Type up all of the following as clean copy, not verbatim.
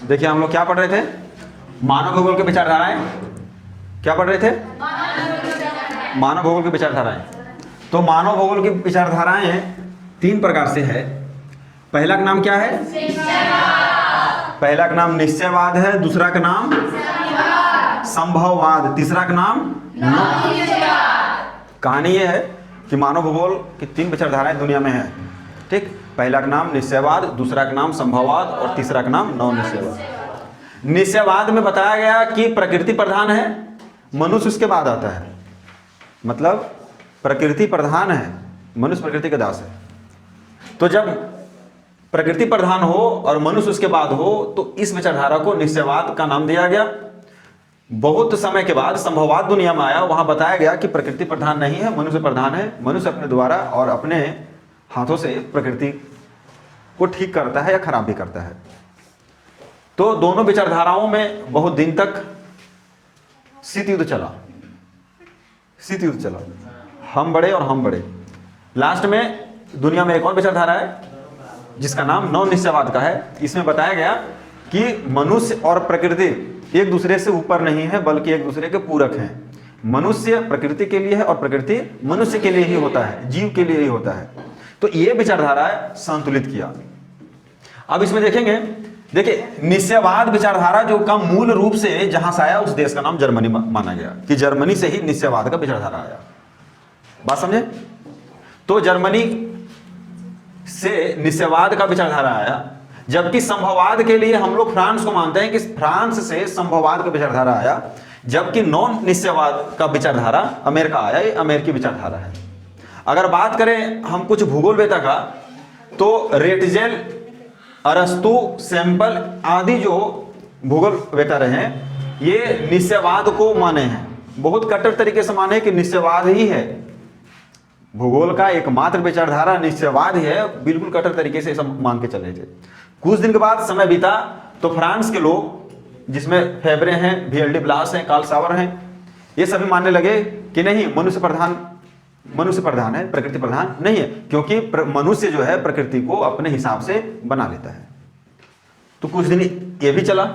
देखिए हम लोग क्या पढ़ रहे थे, मानव भूगोल की विचारधाराएं। क्या पढ़ रहे थे? मानव भूगोल की विचारधाराएं। तो मानव भूगोल की विचारधाराएं 3 प्रकार से है। पहला का नाम क्या है? पहला का नाम निश्चयवाद है, दूसरा का नाम संभववाद, तीसरा का नाम कहानी ये है कि मानव भूगोल की 3 विचारधाराएं दुनिया में है। ठीक, पहला का नाम निश्चयवाद, दूसरा का नाम संभववाद और तीसरा का नाम नव निश्चयवाद। निश्चयवाद में बताया गया कि प्रकृति प्रधान है, मनुष्य उसके बाद आता है। मतलब प्रकृति प्रधान है, मनुष्य प्रकृति का दास है। तो जब प्रकृति प्रधान हो और मनुष्य उसके बाद हो तो इस विचारधारा को निश्चयवाद का नाम दिया गया। बहुत समय के बाद संभववाद दुनिया में आया, वहां बताया गया कि प्रकृति प्रधान नहीं है, मनुष्य प्रधान है। मनुष्य अपने द्वारा और अपने हाथों से प्रकृति को ठीक करता है या खराब भी करता है। तो दोनों विचारधाराओं में बहुत दिन तक शीत युद्ध चला, शीत युद्ध चला, हम बड़े और हम बड़े। लास्ट में दुनिया में एक और विचारधारा है जिसका नाम नव निश्चयवाद का है। इसमें बताया गया कि मनुष्य और प्रकृति एक दूसरे से ऊपर नहीं है बल्कि एक दूसरे के पूरक हैं। मनुष्य प्रकृति के लिए है और प्रकृति मनुष्य के लिए ही होता है, जीव के लिए ही होता है। तो ये विचारधारा संतुलित किया। अब इसमें देखेंगे, देखिए निश्चयवाद विचारधारा जो का मूल रूप से जहां से आया उस देश का नाम जर्मनी माना गया कि जर्मनी से ही निश्चयवाद का विचारधारा आया। बात समझे? तो जर्मनी से निश्चयवाद का विचारधारा आया, जबकि संभववाद के लिए हम लोग फ्रांस को मानते हैं कि फ्रांस से संभववाद का विचारधारा आया, जबकि नॉन निश्चयवाद का विचारधारा अमेरिका आया। ये अमेरिकी विचारधारा है। अगर बात करें हम कुछ भूगोलवेता का, तो रेटजेल, अरस्तु, सैंपल आदि जो भूगोलवेता रहे हैं ये निश्चयवाद को माने हैं, बहुत कट्टर तरीके से माने कि निश्चयवाद ही है भूगोल का एकमात्र विचारधारा, निश्चयवाद ही है। बिल्कुल कट्टर तरीके से सब मान के चले थे। कुछ दिन के बाद समय बीता तो फ्रांस के लोग, जिसमें फेबरे हैं, VLD ब्लास हैं, कार्ल सावर हैं, ये सभी मानने लगे कि नहीं, मनुष्य प्रधान है, प्रकृति प्रधान नहीं है, क्योंकि मनुष्य जो है प्रकृति को अपने हिसाब से बना लेता है। तो कुछ दिन ये भी चला,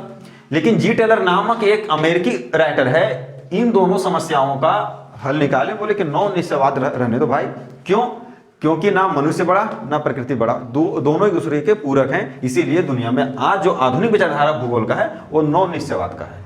लेकिन जी टेलर नामक एक अमेरिकी राइटर है, इन दोनों समस्याओं का हल निकाले। बोले कि नौ निश्चयवाद रहने दो भाई। क्यों? क्योंकि ना मनुष्य बड़ा ना प्रकृति बड़ा, दोनों एक दूसरे के पूरक हैं। इसीलिए दुनिया में आज जो आधुनिक विचारधारा भूगोल का है वो नौ निश्चयवाद का है।